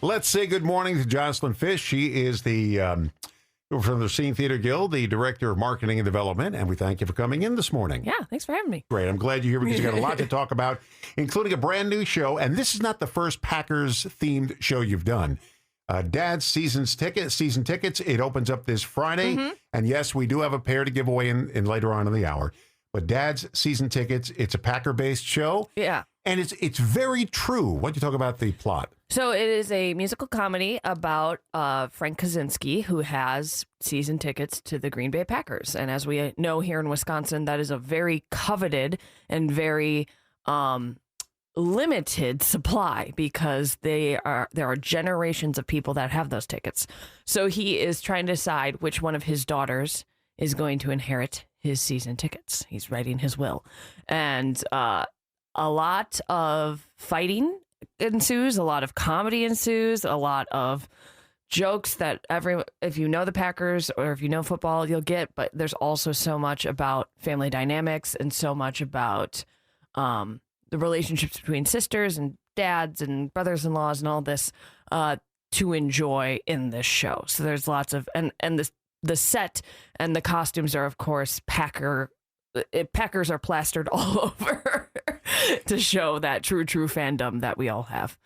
Let's say good morning to Joycelyn Fish. She is the from the Racine Theatre Guild, the Director of Marketing and Development, and we thank you for coming in this morning. Yeah, thanks for having me. Great. I'm glad you're here because you got a lot to talk about, including a brand new show. And this is not the first Packers-themed show you've done. Dad's season tickets. It opens up this Friday. And yes, we do have a pair to give away in later on in the hour. But Dad's season tickets, it's a Packer-based show. Yeah. And it's very true. Why don't you talk about the plot? So it is a musical comedy about Frank Kaczynski, who has season tickets to the Green Bay Packers. And as we know here in Wisconsin, that is a very coveted and very limited supply because there are generations of people that have those tickets. So he is trying to decide which one of his daughters is going to inherit his season tickets. He's writing his will. And a lot of fighting ensues, a lot of comedy ensues, a lot of jokes that if you know the Packers or if you know football, you'll get, but there's also so much about family dynamics and so much about the relationships between sisters and dads and brothers-in-laws and all this to enjoy in this show. So there's lots of, and the set and the costumes are, of course, Packers are plastered all over to show that true fandom that we all have.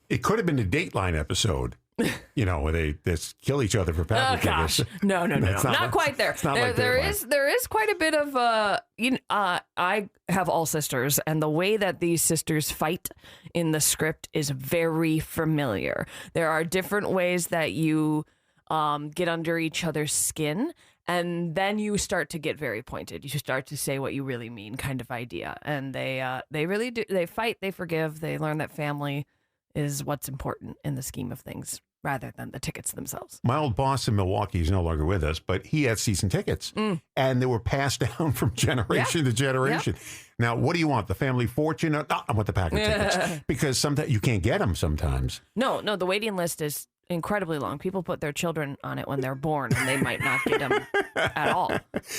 It could have been a Dateline episode, where they just kill each other for Packer tickets. No. Not quite there. There is quite a bit of, I have all sisters, and the way that these sisters fight in the script is very familiar. There are different ways that you get under each other's skin, and then you start to get very pointed. You start to say what you really mean, kind of idea. And they really do. They fight, they forgive, they learn that family is what's important in the scheme of things rather than the tickets themselves. My old boss in Milwaukee is no longer with us, but he had season tickets, and they were passed down from generation to generation. Yep. Now, what do you want? The family fortune? No, I want the Packer tickets because sometimes you can't get them sometimes. No, the waiting list is incredibly long. People put their children on it when they're born, and they might not get them at all.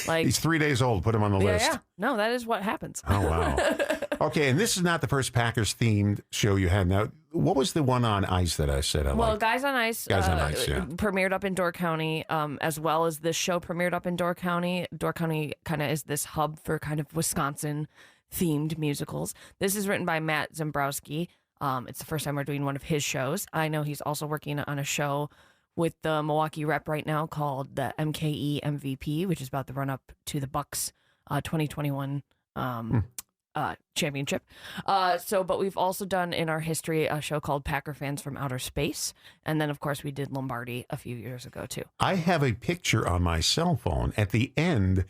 Like, he's 3 days old. Put him on the list. Yeah. No, that is what happens. Oh, wow. Okay, and this is not the first Packers-themed show you had. Now, what was the one on ice that I said I liked? Well, Guys on Ice premiered up in Door County, as well as this show premiered up in Door County. Door County kind of is this hub for kind of Wisconsin-themed musicals. This is written by Matt Zembrowski. It's the first time we're doing one of his shows. I know he's also working on a show with the Milwaukee Rep right now called the MKE MVP, which is about the run-up to the Bucks 2021 championship. But we've also done in our history a show called Packer Fans from Outer Space. And then, of course, we did Lombardi a few years ago, too. I have a picture on my cell phone. At the end,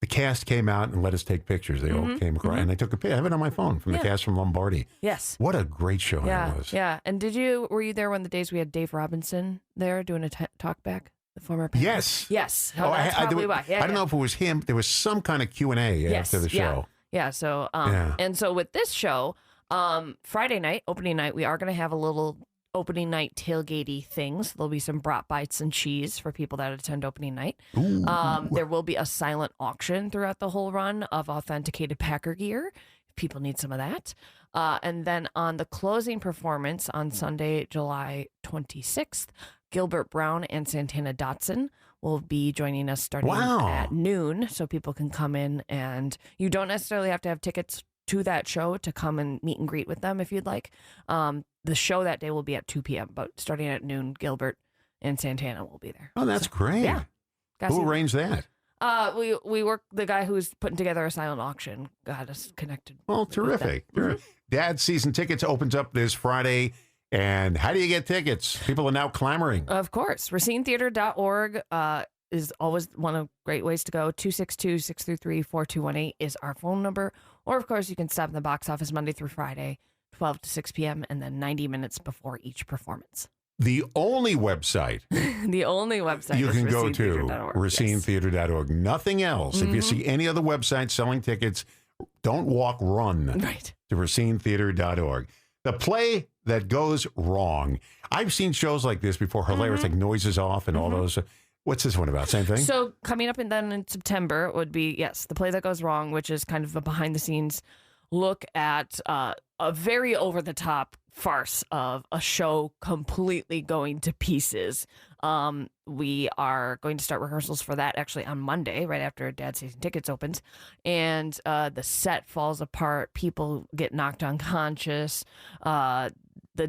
the cast came out and let us take pictures. They all came across, and I took a picture. I have it on my phone from the cast from Lombardi. Yes. What a great show that was. Yeah. And were you there when the days we had Dave Robinson there doing a talk back? The former Packer? Yes. That's probably why. I don't know if it was him. There was some kind of Q&A after the show. Yeah. So, and so with this show, Friday night, opening night, we are going to have a little opening night tailgatey things. There'll be some brat bites and cheese for people that attend opening night. There will be a silent auction throughout the whole run of authenticated Packer gear. If people need some of that. And then on the closing performance on Sunday, July 26th, Gilbert Brown and Santana Dotson will be joining us starting at noon, so people can come in, and you don't necessarily have to have tickets to that show to come and meet and greet with them if you'd like. The show that day will be at 2 p.m., but starting at noon, Gilbert and Santana will be there. Oh, that's great. Yeah. Who arranged that? We work, the guy who's putting together a silent auction got us connected. Well, terrific. Dad's season tickets opens up this Friday. And how do you get tickets? People are now clamoring. Of course. RacineTheatre.org is always one of great ways to go. 262-633-4218 is our phone number. Or, of course, you can stop in the box office Monday through Friday, 12 to 6 p.m., and then 90 minutes before each performance. The only website. You can go to RacineTheatre.org. Nothing else. If you see any other website selling tickets, don't walk, run to RacineTheatre.org. The play that goes wrong. I've seen shows like this before, hilarious, like Noises Off and all those. What's this one about? Same thing? So coming up in September would be, The Play That Goes Wrong, which is kind of a behind-the-scenes look at a very over-the-top farce of a show completely going to pieces. We are going to start rehearsals for that actually on Monday, right after Dad's Season Tickets opens. And the set falls apart. People get knocked unconscious. The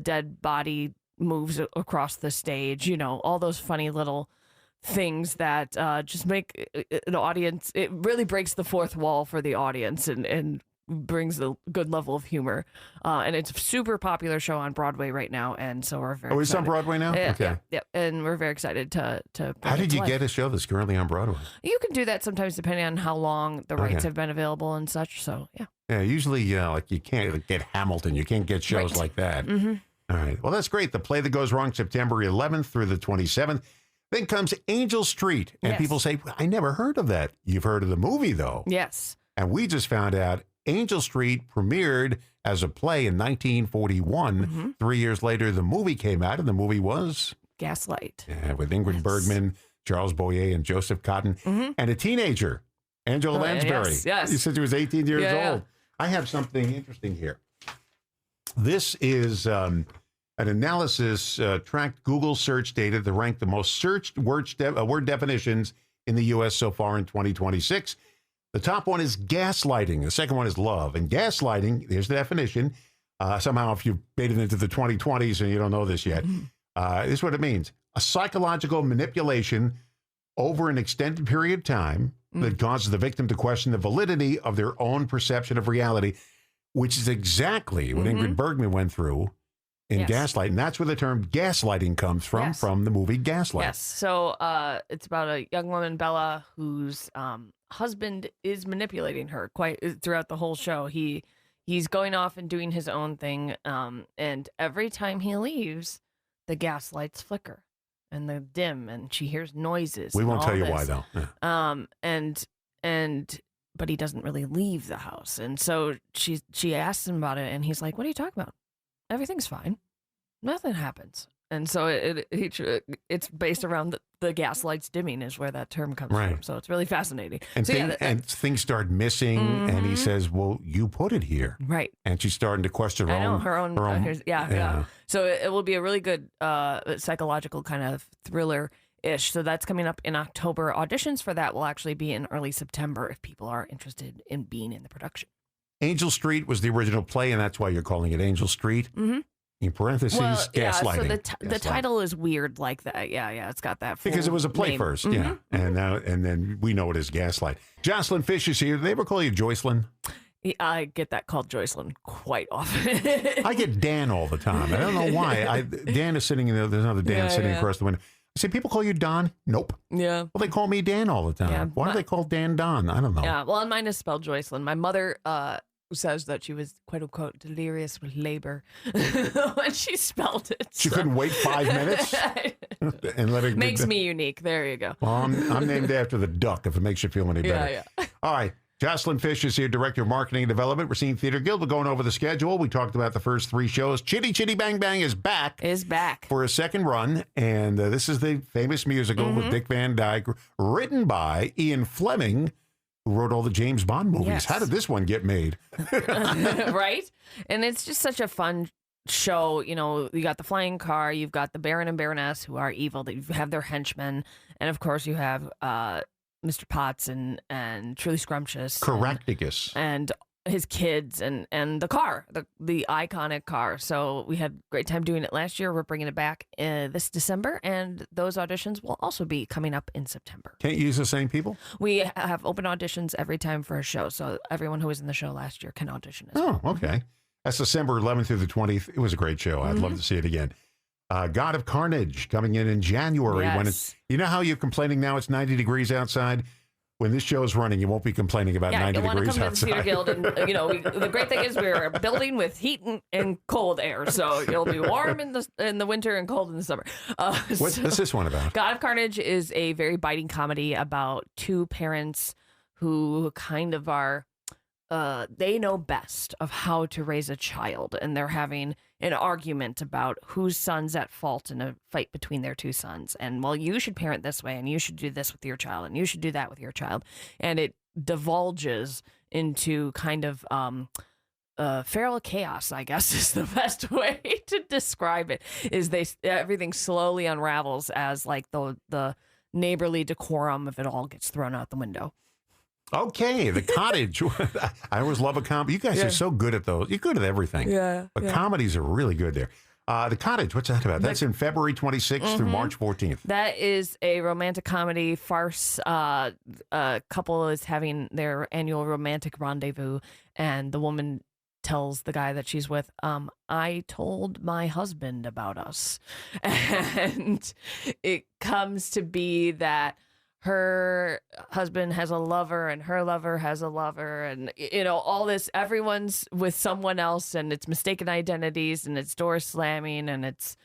dead body moves across the stage. All those funny little things that just make an audience. It really breaks the fourth wall for the audience and brings a good level of humor. And it's a super popular show on Broadway right now. And so we're very excited. It's on Broadway now? Okay. Yeah. And we're very excited to How did you get a show that's currently on Broadway? You can do that sometimes depending on how long the rights have been available and such. So, yeah. Yeah, usually like you can't get Hamilton. You can't get shows like that. Mm-hmm. All right. Well, that's great. The Play That Goes Wrong, September 11th through the 27th. Then comes Angel Street. And people say, I never heard of that. You've heard of the movie, though. Yes. And we just found out Angel Street premiered as a play in 1941. Mm-hmm. 3 years later, the movie came out, and the movie was Gaslight. Yeah, with Ingrid Bergman, Charles Boyer, and Joseph Cotton, and a teenager, Angela Lansbury. Yes. You said she was 18 years old. I have something interesting here. This is an analysis tracked Google search data that ranked the most searched word definitions in the U.S. so far in 2026. The top one is gaslighting. The second one is love. And gaslighting, here's the definition. Somehow, if you've made it into the 2020s and you don't know this yet, this is what it means. A psychological manipulation over an extended period of time that causes the victim to question the validity of their own perception of reality, which is exactly what Ingrid Bergman went through in Gaslight. And that's where the term gaslighting comes from the movie Gaslight. Yes. So it's about a young woman, Bella, whose husband is manipulating her quite throughout the whole show. He's going off and doing his own thing. And every time he leaves, the gas lights flicker and they dim and she hears noises. We won't tell you why, though. Yeah. But he doesn't really leave the house. And so she asks him about it and he's like, what are you talking about? Everything's fine. Nothing happens. And so it's based around the gas lights dimming is where that term comes from. So it's really fascinating. And, things start missing, and he says, well, you put it here. Right. And she's starting to question her own. Yeah. So it will be a really good psychological kind of thriller-ish. So that's coming up in October. Auditions for that will actually be in early September if people are interested in being in the production. Angel Street was the original play, and that's why you're calling it Angel Street. Mm-hmm. In parentheses, gaslighting. So the title is weird like that. Yeah, it's got that full because it was a play name. First, and then we know it as Gaslight. Joycelyn Fish is here. Do they ever call you Joycelyn? I get that called Joycelyn quite often. I get Dan all the time. I don't know why. Dan is sitting in there. There's another Dan sitting across the window. I say, people call you Don? Nope. Yeah. Well, they call me Dan all the time. Yeah, why do they call Dan Don? I don't know. Yeah, well, mine is spelled Joycelyn. My mother says that she was quote unquote delirious with labor when she spelled it. She couldn't wait 5 minutes and let it makes me unique. There you go. Well, I'm named after the duck. If it makes you feel any better. Yeah. All right. Joycelyn Fish is here, Director of Marketing and Development, Racine Theatre Guild. We're going over the schedule. We talked about the first 3 shows. Chitty Chitty Bang Bang is back for a second run, and this is the famous musical with Dick Van Dyke, written by Ian Fleming, who wrote all the James Bond movies. Yes. How did this one get made? Right? And it's just such a fun show. You know, you got the flying car, you've got the Baron and Baroness who are evil, you have their henchmen, and of course you have Mr. Potts and Truly Scrumptious. Caractacus. And his kids and the car, the iconic car. So we had a great time doing it last year. We're bringing it back this December, and those auditions will also be coming up in September. Can't you use the same people? We have open auditions every time for a show, so everyone who was in the show last year can audition as well. Oh, okay. That's December 11th through the 20th. It was a great show. I'd love to see it again. God of Carnage coming in January. Yes. When you know how you're complaining now it's 90 degrees outside? When this show is running, you won't be complaining about 90 degrees outside. Yeah, you want to come to the Theatre Guild, and the great thing is we're a building with heat and cold air, so you'll be warm in the winter and cold in the summer. What's this one about? God of Carnage is a very biting comedy about 2 parents who kind of are. They know best of how to raise a child, and they're having an argument about whose son's at fault in a fight between their 2 sons. And, well, you should parent this way, and you should do this with your child, and you should do that with your child. And it divulges into kind of feral chaos, I guess, is the best way to describe it. Is everything slowly unravels as like the neighborly decorum of it all gets thrown out the window. Okay, The Cottage. I always love a comedy. You guys are so good at those. You're good at everything. Yeah. But comedies are really good there. The Cottage, what's that about? That's in February 26th through March 14th. That is a romantic comedy farce. A couple is having their annual romantic rendezvous, and the woman tells the guy that she's with, I told my husband about us. And it comes to be that her husband has a lover and her lover has a lover, and all this, everyone's with someone else, and it's mistaken identities, and it's door slamming, and it's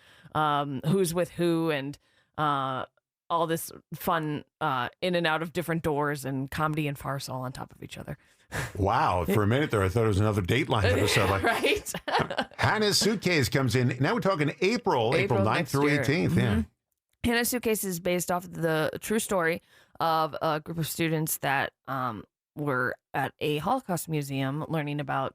who's with who, and all this fun in and out of different doors, and comedy and farce all on top of each other. Wow. For a minute there, I thought it was another Dateline episode. Right? Hannah's Suitcase comes in. Now we're talking April 9th through 18th. Yeah. Hannah's Suitcase is based off the true story of a group of students that were at a Holocaust museum learning about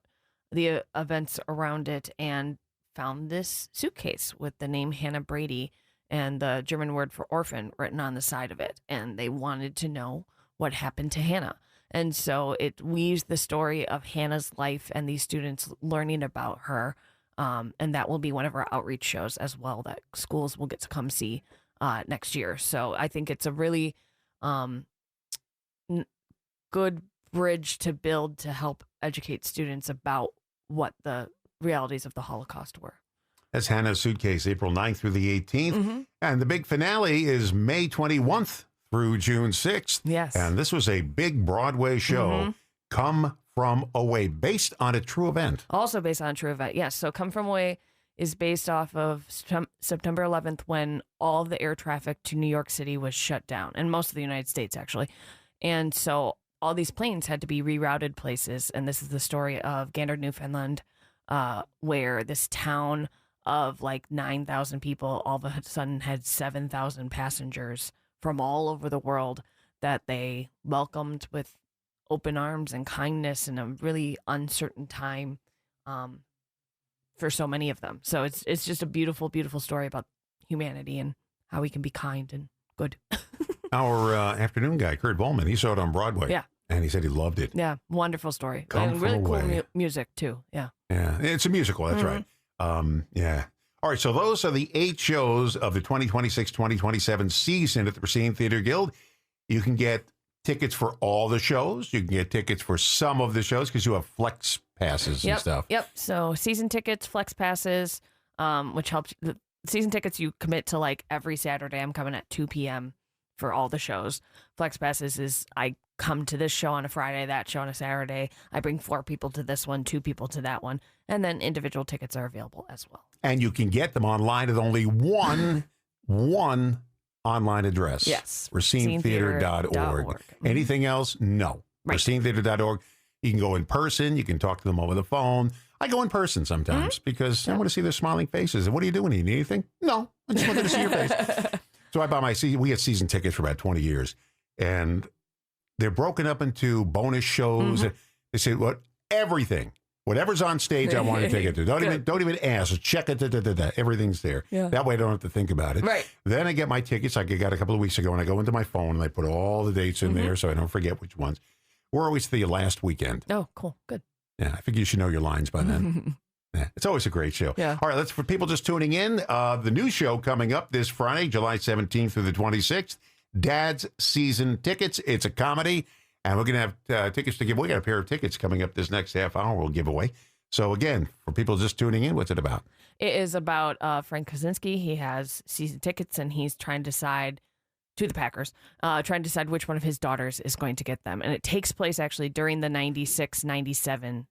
the events around it, and found this suitcase with the name Hannah Brady and the German word for orphan written on the side of it. And they wanted to know what happened to Hannah. And so it weaves the story of Hannah's life and these students learning about her. And that will be one of our outreach shows as well that schools will get to come see next year. So I think it's a really good bridge to build to help educate students about what the realities of the Holocaust were. That's Hannah's Suitcase, April 9th through the 18th. And the big finale is May 21st through June 6th. Yes. And this was a big Broadway show, Come From Away, based on a true event. Also based on a true event, yes. So Come From Away is based off of September 11th, when all of the air traffic to New York City was shut down, and most of the United States, actually. And so all these planes had to be rerouted places. And this is the story of Gander, Newfoundland, where this town of like 9,000 people all of a sudden had 7,000 passengers from all over the world that they welcomed with open arms and kindness in a really uncertain time for so many of them. So it's just a beautiful, beautiful story about humanity and how we can be kind and good. Our afternoon guy, Kurt Bowman, he saw it on Broadway. Yeah. And he said he loved it. Yeah, wonderful story. Come and really From cool Away. music, too. Yeah. Yeah, it's a musical, that's right. Yeah. All right, so those are the 8 shows of the 2026-2027 season at the Racine Theatre Guild. You can get tickets for all the shows. You can get tickets for some of the shows because you have flex passes and stuff. Yep. So season tickets, flex passes, which helps. The season tickets you commit to like every Saturday. I'm coming at 2 p.m. for all the shows. Flex passes is I come to this show on a Friday, that show on a Saturday. I bring 4 people to this one, 2 people to that one. And then individual tickets are available as well. And you can get them online at only one online address. Yes. RacineTheatre.org. Anything else? No. Right. RacineTheatre.org. You can go in person. You can talk to them over the phone. I go in person sometimes because I want to see their smiling faces. And what are you doing? You need anything? No. I just wanted to see your face. So I buy we had season tickets for about 20 years. And they're broken up into bonus shows. They say, everything. Whatever's on stage, I want a ticket to. Don't even ask. Just check it. Everything's there. Yeah. That way, I don't have to think about it. Right. Then I get my tickets. I got a couple of weeks ago, and I go into my phone and I put all the dates in there so I don't forget which ones. We're always the last weekend. Oh, cool. Good. Yeah, I figure you should know your lines by then. Yeah, it's always a great show. Yeah. All right, that's for people just tuning in. The new show coming up this Friday, July 17th through the 26th. Dad's Season Tickets. It's a comedy. And we're going to have tickets to give. We got a pair of tickets coming up this next half hour we'll give away. So again, for people just tuning in, what's it about? It is about Frank Kaczynski. He has season tickets, and he's trying to decide to the Packers, trying to decide which one of his daughters is going to get them. And it takes place actually during the 96-97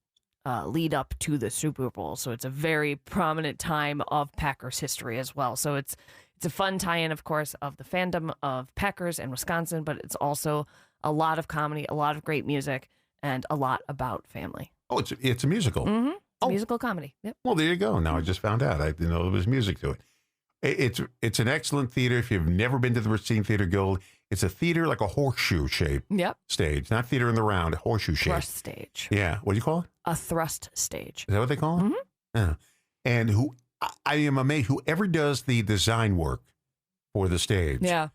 lead up to the Super Bowl. So it's a very prominent time of Packers history as well. So it's a fun tie-in, of course, of the fandom of Packers and Wisconsin, but it's also a lot of comedy, a lot of great music, and a lot about family. Oh, it's a musical. It's a musical comedy. Yep. Well, there you go. Now I just found out. I didn't know there was music to it. It's an excellent theater. If you've never been to the Racine Theatre Guild, it's a theater like a horseshoe shape. Yep. Stage, not theater in the round, horseshoe shape. Brush stage. Yeah. What do you call it? a thrust stage. Is that what they call it? Mm-hmm. Yeah. And I am amazed, whoever does the design work for the stage. Yeah.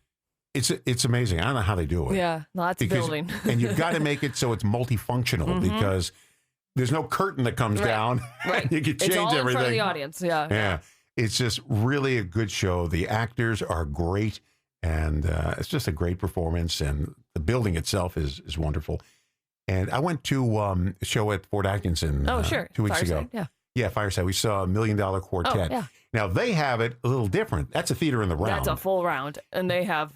It's amazing. I don't know how they do it. Yeah, lots of building. And you've got to make it so it's multifunctional because there's no curtain that comes down. Right. You can change it's all everything. In front of the audience. Yeah. It's just really a good show. The actors are great, and it's just a great performance, and the building itself is wonderful. And I went to a show at Fort Atkinson 2 weeks ago. Yeah, Fireside. We saw $1 Million Quartet. Oh, yeah. Now, they have it a little different. That's a theater in the round. That's a full round. And they have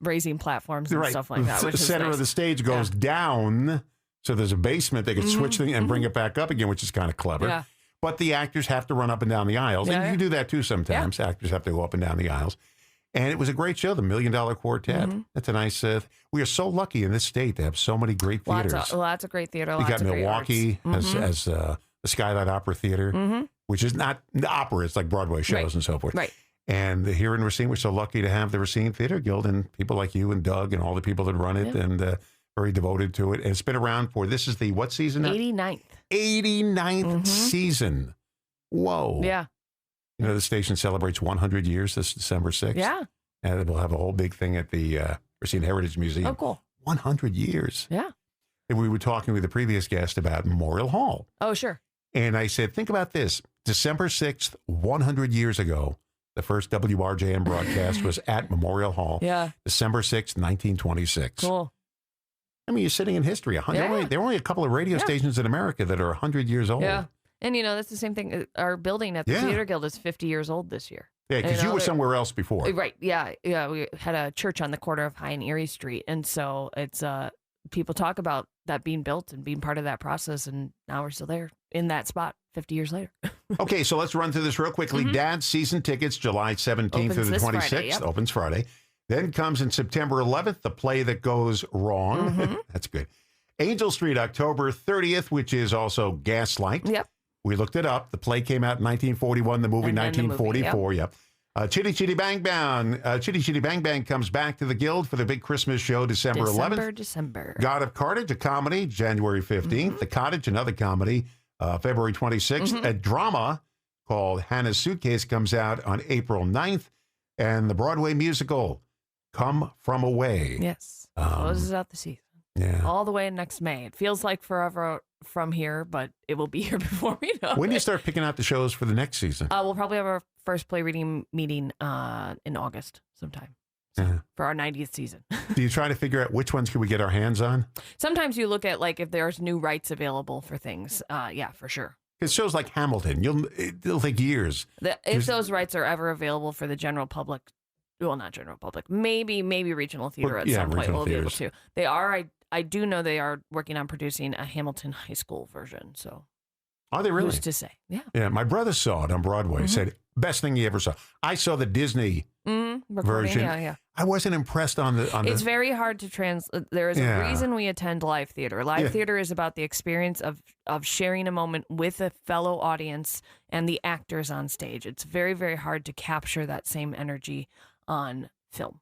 raising platforms and stuff like that. The center of the stage goes down, so there's a basement. They can switch things and bring it back up again, which is kind of clever. Yeah. But the actors have to run up and down the aisles. And you do that, too, sometimes. Yeah. Actors have to go up and down the aisles. And it was a great show, the $1 Million Quartet. That's a nice... we are so lucky in this state to have so many great theaters. Lots of great theater. We got Milwaukee as the Skylight Opera Theater, which is not the opera. It's like Broadway shows and so forth. Right. And here in Racine, we're so lucky to have the Racine Theatre Guild and people like you and Doug and all the people that run it and very devoted to it. And it's been around for, this is the what season now? 89th. 89th season. Whoa. Yeah. You know, the station celebrates 100 years this December 6th. Yeah. And we'll have a whole big thing at the Racine Heritage Museum. Oh, cool. 100 years. Yeah. And we were talking with the previous guest about Memorial Hall. Oh, sure. And I said, think about this. December 6th, 100 years ago, the first WRJM broadcast was at Memorial Hall. Yeah. December 6th, 1926. Cool. I mean, you're sitting in history. There are only a couple of radio stations in America that are 100 years old. Yeah. And, you know, that's the same thing. Our building at the Theater Guild is 50 years old this year. Yeah, because you were somewhere else before. Right. Yeah. Yeah. We had a church on the corner of High and Erie Street. And so it's, people talk about that being built and being part of that process. And now we're still there in that spot 50 years later. Okay. So let's run through this real quickly. Dad's season tickets, July 17th through the 26th. Friday, opens Friday. Then comes in September 11th, The Play That Goes Wrong. That's good. Angel Street, October 30th, which is also Gaslight. Yep. We looked it up. The play came out in 1941, the movie 1944. Yep. Chitty Chitty Bang Bang. Chitty Chitty Bang Bang comes back to the Guild for the big Christmas show December 11th. December. God of Cartage, a comedy, January 15th. The Cottage, another comedy, February 26th. A drama called Hannah's Suitcase comes out on April 9th. And the Broadway musical, Come From Away. Yes. Closes out the season. Yeah. All the way next May. It feels like forever from here, but it will be here before we know When do you start picking out the shows for the next season? We'll probably have our first play reading meeting in August sometime for our 90th season. Do you try to figure out which ones can we get our hands on? Sometimes you look at like if there's new rights available for things. Yeah, for sure. Because shows like Hamilton, it'll take years. If those rights are ever available for the general public, well, not general public, maybe regional theater at some point we'll be able to. They are. I do know they are working on producing a Hamilton High School version. So, are they really? Who's to say? Yeah. Yeah. My brother saw it on Broadway. Said best thing he ever saw. I saw the Disney version. Yeah. I wasn't impressed on the. It's very hard to translate. There is a reason we attend live theater. Live theater is about the experience of sharing a moment with a fellow audience and the actors on stage. It's very, very hard to capture that same energy on film.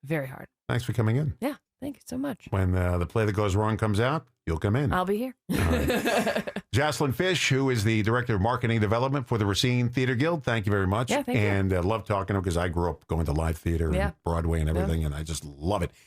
Very hard. Thanks for coming in. Yeah. Thank you so much. When The Play That Goes Wrong comes out, you'll come in. I'll be here. All right. Joycelyn Fish, who is the Director of Marketing Development for the Racine Theatre Guild, thank you very much. Yeah, thank you. And love talking to him because I grew up going to live theater and Broadway and everything, and I just love it.